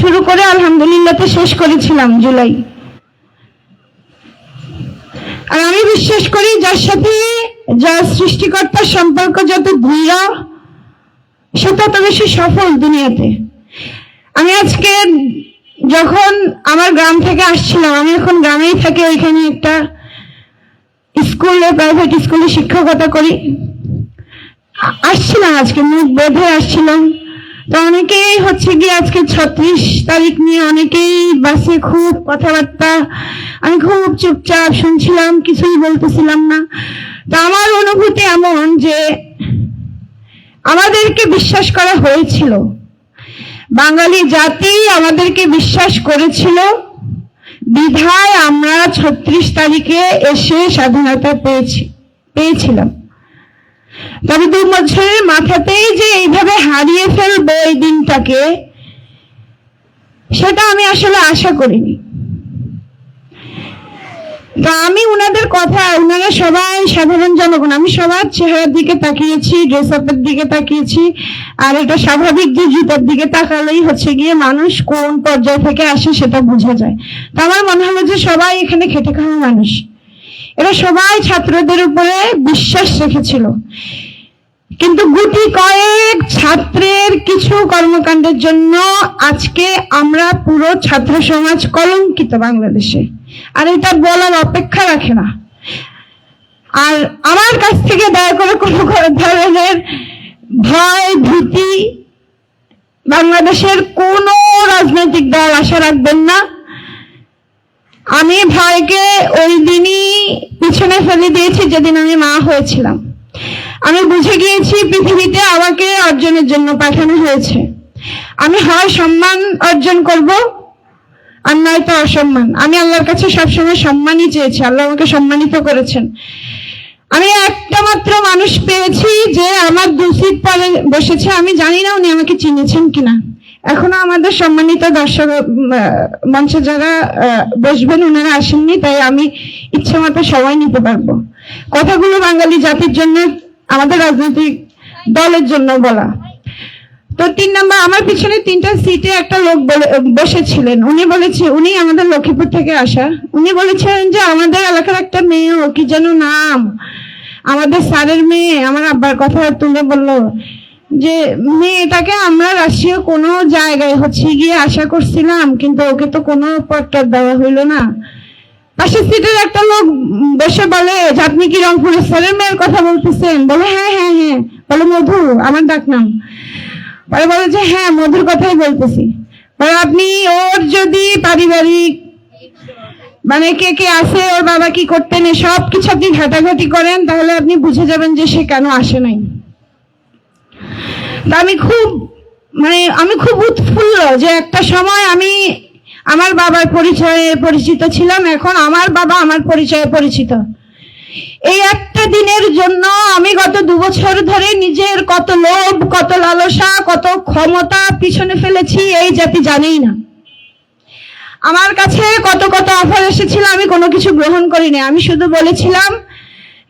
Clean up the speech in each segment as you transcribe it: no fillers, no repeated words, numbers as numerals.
শুরু করে আলহামদুলিল্লাহতে শেষ করেছিলাম জুলাই। আর আমি বিশ্বাস করি যার সাথে যার সৃষ্টিকর্তার সম্পর্ক যত দৃঢ় সে তত বেশি সফল দুনিয়াতে। আমি আজকে যখন আমার গ্রাম থেকে আসছিলাম, আমি এখন গ্রামেই থাকি, ওইখানে একটা স্কুলে, প্রাইভেট স্কুলে শিক্ষকতা করি। আসছিলাম আজকে, মুখ বেঁধে আসছিলাম। তো অনেকেই হচ্ছে গিয়ে আজকে 36 তারিখ নিয়ে অনেকেই বাসে খুব কথাবার্তা, আমি খুব চুপচাপ শুনছিলাম, কিছুই বলতেছিলাম না। তো আমার অনুভূতি এমন যে আমাদেরকে বিশ্বাস করা হয়েছিল, বাঙালি জাতি আমাদেরকে বিশ্বাস করেছিল, বিধায় আমরা 36 তারিখে এসে স্বাধীনতা পেয়েছিলাম। তবে 2 বছরের মাথাতেই যে এইভাবে হারিয়ে ফেলবো এই দিনটাকে, সেটা আমি আসলে আশা করিনি। তো আমি উনাদের কথা, উনারা সবাই সাধারণ জনগণ, আমি সবার চেহারার দিকে তাকিয়েছি, ড্রেস আপের দিকে তাকিয়েছি। আর এটা স্বাভাবিক যে জুতার দিকে তাকালেই হচ্ছে গিয়ে মানুষ কোন পর্যায় থেকে আসে সেটা বোঝা যায়। তো আমার মনে হলো যে সবাই এখানে খেটে খাওয়া মানুষ, এরা সবাই ছাত্রদের উপরে বিশ্বাস রেখেছিল। কিন্তু গুটি কয়েক ছাত্রের কিছু কর্মকাণ্ডের জন্য আজকে আমরা পুরো ছাত্র সমাজ কলঙ্কিত বাংলাদেশে। আর এটা বলার অপেক্ষা রাখে না। আর আমার কাছ থেকে দয়া করে কোনো ধরনের ভয় ভীতি বাংলাদেশের কোন রাজনৈতিক দল আশা রাখবেন না। আমি ভয়কে ওই দিনই পিছনে ফেলে দিয়েছি যেদিন আমি মা হয়েছিলাম। আমি বুঝে গিয়েছি পৃথিবীতে আমাকে অর্জনের জন্য পাঠানো হয়েছে। আমি হয় সম্মান অর্জন করব আর নয়তো অসম্মান। আমি আল্লাহর কাছে সবসময় সম্মানই চেয়েছি, আল্লাহ আমাকে সম্মানিত করেছেন। আমি একটা মাত্র মানুষ পেয়েছি যে আমার 2 সিট পরে বসেছে, আমি জানি না উনি আমাকে চিনেছেন কিনা। এখনো আমাদের সম্মানিত দর্শক মঞ্চে যারা বসবেন ওনারা আসেননি, তাই আমি ইচ্ছে মতো সময় নিতে পারবো। কথাগুলো বাঙালি জাতির জন্য, আমাদের রাজনৈতিক দলের জন্য বলা। তো 3 নম্বর, আমার পিছনে 3টা সিটে একটা লোক বসেছিলেন। উনি আমাদের লক্ষ্মীপুর থেকে আসা। উনি বলেছেন যে আমাদের এলাকার একটা মেয়ে, কি যেন নাম, আমাদের স্যারের মেয়ে, আমার আব্বার কথা তুলে বললো যে মেয়েটাকে আমরা রাষ্ট্রীয় কোনো জায়গায় হচ্ছে গিয়ে আশা করছিলাম, কিন্তু ওকে তো কোনো পট্টর দেওয়া হইলো না। পাশের সিটের একটা লোক বসে বলে যে আপনি কি রংপুরের স্যারের মেয়ের কথা বলতেছেন? বলে হ্যাঁ হ্যাঁ হ্যাঁ। বলে মধু আমার ডাক নাম। পরে বলে যে হ্যাঁ মধুর কথাই বলতেছি। পরে আপনি ওর যদি পারিবারিক মানে কে কে আছে, ওর বাবা কি করতেন, সব কিছু আপনি ঘাটাঘাটি করেন, তাহলে আপনি বুঝে যাবেন যে সে কেন আসে নাই। তা আমি খুব উৎফুল্ল যে একটা সময় আমি আমার বাবার পরিচয়ে পরিচিত ছিলাম, এখন আমার বাবা আমার পরিচয়ে পরিচিত। এই একটা দিনের জন্য আমি গত 2 বছর ধরে নিজের কত লোভ, কত লালসা, কত ক্ষমতা পিছনে ফেলেছি এই জাতি জানেই না। আমার কাছে কত কত অফার এসেছিল, আমি কোনো কিছু গ্রহণ করিনি। আমি শুধু বলেছিলাম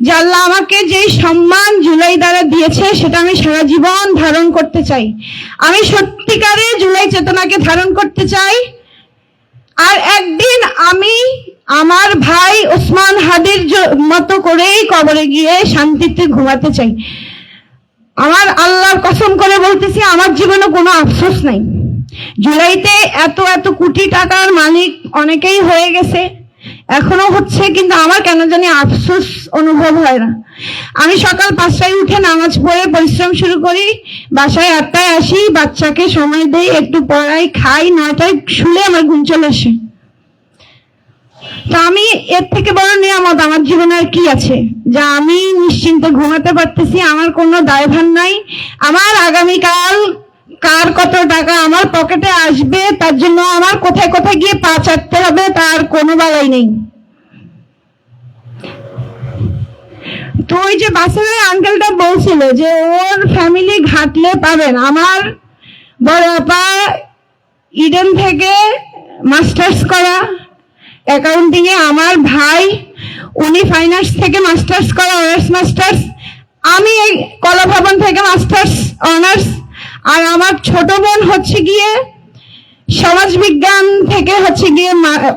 যে আল্লাহ আমাকে যেই সম্মান জুলাই দ্বারা দিয়েছে সেটা আমি সারা জীবন ধারণ করতে চাই। আমি সত্যিকারে জুলাই চেতনাকে ধারণ করতে চাই। আর একদিন আমি আমার ভাই ওসমান হাদির মতো করেই কবরে গিয়ে শান্তিতে ঘুমাতে চাই। আমার আল্লাহর কসম করে বলতেছি, আমার জীবনে কোনো আফসোস নাই। জুলাইতে এত এত কোটি টাকার মালিক অনেকেই হয়ে গেছে, এখনো হচ্ছে, কিন্তু আমার কেন জানি আফসোস অনুভব হয় না। আমি সকাল 5টায় উঠে নামাজ পড়ে পরিশ্রম শুরু করি, বাসায় 8টায় আসি, বাচ্চাকে সময় দেই, একটু পড়াই, খাই, 9টায় শুলে আমার ঘুম চলে আসে। তো আমি এর থেকে বড় নিয়ামত আমার জীবনে আর কি আছে, যা আমি নিশ্চিন্তে ঘুমাতে পারতেছি, আমার কোনো দায়ভার নাই। আমার আগামীকাল কার কত টাকা আমার পকেটে আসবে তার জন্য আমার কোথায় কোথায় গিয়ে পা চাটতে হবে তার কোনো বালাই নেই। তো ওই যে বাসের আঙ্কেলটা বলছিল যে ওর ফ্যামিলি ঘাটলে পাবেন, আমার বড় আপা ইডেন থেকে মাস্টার্স করা অ্যাকাউন্টিং এ, আমার ভাই উনি ফাইন্যান্স থেকে মাস্টার্স করা অনার্স মাস্টার্স, আমি এই কলা ভবন থেকে মাস্টার্স অনার্স, আর আমার ছোট বোন হচ্ছে গিয়ে সমাজ বিজ্ঞান থেকে হচ্ছে গিয়ে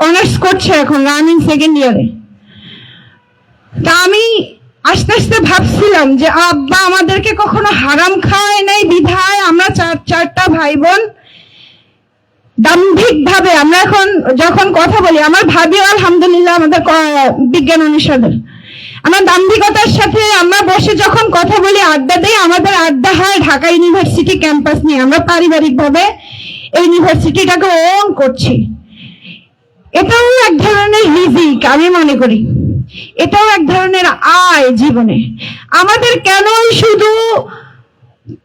অনার্স করছে এখন, রানিং সেকেন্ড ইয়ারে। তা আমি আস্তে আস্তে ভাবছিলাম যে আব্বা আমাদেরকে কখনো হারাম খাওয়ায় নাই, বিধায় আমরা চারটা ভাই বোন দাম্ভিক ভাবে আমরা এখন যখন কথা বলি, আমার ভাবিও আলহামদুলিল্লাহ আমাদের বিজ্ঞান অনুষদের, আমরা দাম্ভিকতার সাথে আমরা বসে যখন কথা বলি, আড্ডা দিই, আমাদের আড্ডা হয় ঢাকা ইউনিভার্সিটি ক্যাম্পাস নিয়ে। আমরা পারিবারিক ভাবে এই ইউনিভার্সিটিটাকে ওন করছি। এটাও এক ধরনের রিজিক আমি মনে করি, এটাও এক ধরনের আয় জীবনে। আমাদের কেন শুধু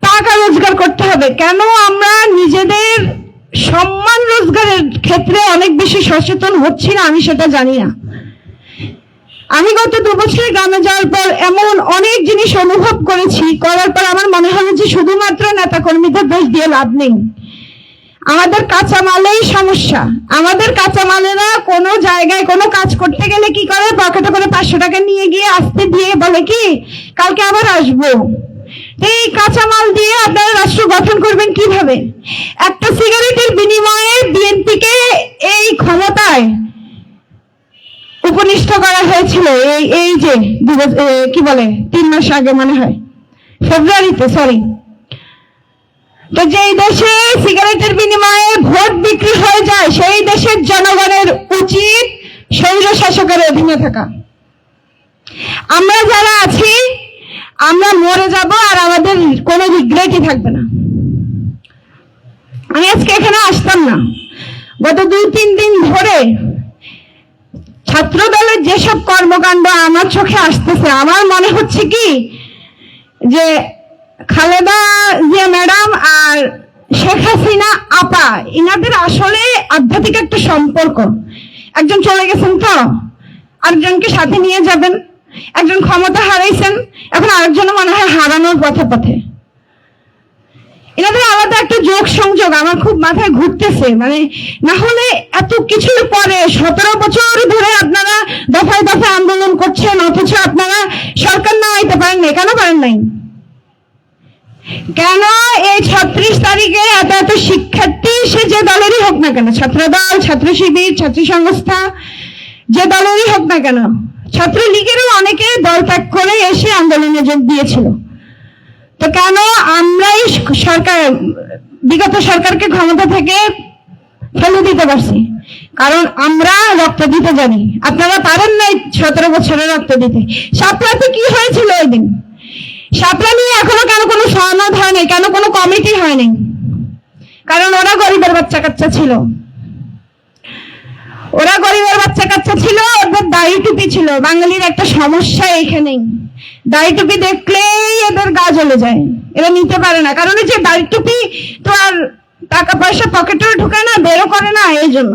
টাকা রোজগার করতে হবে? কেন আমরা নিজেদের সম্মান রোজগারের ক্ষেত্রে অনেক বেশি সচেতন হচ্ছি না? আমি সেটা জানি না। আমি গত 2 বছর গ্রামে যাওয়ার পর এমন অনেক জিনিস অনুভব করেছি, করার পর আমার মনে হয় যে শুধুমাত্র নেতা কর্মীদের দোষ দিয়ে লাভ নেই। আমাদের কাঁচামালেই সমস্যা। আমাদের কাঁচামালেরা কোনো জায়গায় কোনো কাজ করতে গেলে কি করে, পকেটে করে 500 টাকা নিয়ে গিয়ে আসতে দিয়ে বলে কি কালকে আবার আসবো। এই কাঁচামাল দিয়ে আপনারা রাষ্ট্র গঠন করবেন কিভাবে? একটা সিগারেটের বিনিময়ে বিএনপিকে এই ক্ষমতায় উপনিষ্ঠ করা হয়েছিল। এই যে কি বলে 3 মাস আগে মনে হয়, ফেব্রুয়ারিতে, সরি। তো যেই দেশে সিগারেটের বিনিময়ে ভোট বিক্রি হয়ে যায়, সেই দেশের জনগণের উচিত স্বৈর শাসকের অধীনে থাকা। আমরা যারা আছি আমরা মরে যাব আর আমাদের কোনো রিগ্রেটই থাকবে না। আমি আজকে এখানে আসতাম না। গত 2-3 দিন ধরে ছাত্র দলের যেসব কর্মকাণ্ড আমার চোখে আসতেছে, আমার মনে হচ্ছে কি যে খালেদা জিয়া ম্যাডাম আর শেখ হাসিনা আপা, ইনাদের আসলে আধ্যাত্মিক একটা সম্পর্ক। একজন চলে গেছেন তো আরেকজনকে সাথে নিয়ে যাবেন, একজন ক্ষমতা হারাইছেন, এখন আরেকজনও মনে হয় হারানোর পথে পথে। এনাদের আলাদা একটা যোগ সংযোগ আমার খুব মাথায় ঘুরতেছে। মানে না হলে এত কিছুর পরে 17 বছর ধরে আপনারা দফায় দফায় আন্দোলন করছেন, অথচ আপনারা সরকার না আইতে পারেন নাই। কেন পারেন নাই? কেন এই 36 তারিখে এত শিক্ষার্থী, সে যে দলেরই হোক না কেন, ছাত্র দল, ছাত্র শিবির, ছাত্রী সংস্থা, যে দলেরই হোক না কেন, ছাত্রলীগেরও অনেকে দল ত্যাগ করে এসে আন্দোলনে যোগ দিয়েছিল। তো কেন আমরাই সরকার, বিগত সরকারকে ক্ষমতা থেকে ফেলে দিতে পারছি? কারণ আমরা রক্ত দিতে জানি। আপনারা পারেন নাই 17 বছরে রক্ত দিতে। শাপলাতে কি হয়েছিল ওই দিন? শাপলা নিয়ে এখনো কেন কোনো সনদ হয় নাই, কেন কোনো কমিটি হয়নি? কারণ ওরা গরিবের বাচ্চা কাচ্চা ছিল, ওরা গরিবের বাচ্চা কাচ্চা ছিল, ওদের দাড়ি টুপি ছিল। বাঙালির একটা সমস্যা এখানেই, দাড়ি টুপি দেখলেই এদের গা জ্বলে যায়, এরা নিতে পারে না। কারণ এই যে দাড়ি টুপি তো আর টাকা পয়সা পকেটেও ঢুকায় না, বেরো করে না, এই জন্য।